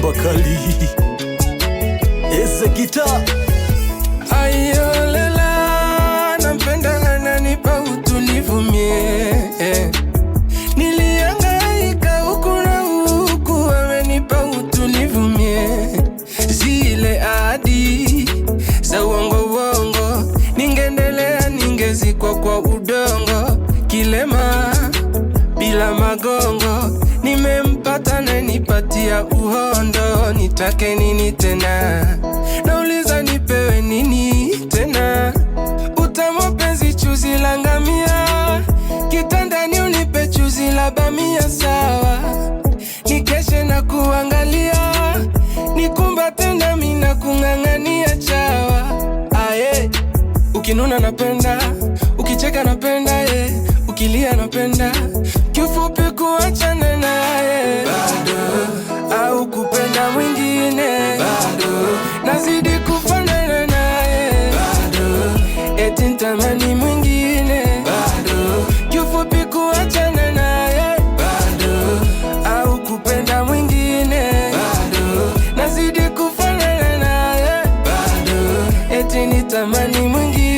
Bomba kali Eze Guitar. Ayolela, nampenda ananipa utulivu mie. Nilihangaika huku na huku, amenipa utulivu mie. Zile ahadi za uongo, ningendelea ningezikwa kwa udongo. Kilema bila magongo, nimempata na nipatia uhondo. Nitake nini tena? Nauliza nipewe nini tena? Utamu penzi chuzi la ngamia, kitandani unipe chuzi la bamia sawa. Nikeshe na kuangalia, nikumbate na mina kung'ang'ania chawa. Aye, ukinuna napenda, ukicheka napenda, ukilia napenda, kifupi kuachana naye bado, au kupenda mwingine bado, nazidi kufanana naye bado, eti nitamani mwingine bado, kifupi kuachana naye bado, au kupenda mwingine bado, nazidi kufanana naye bado, eti nitamani mwingine.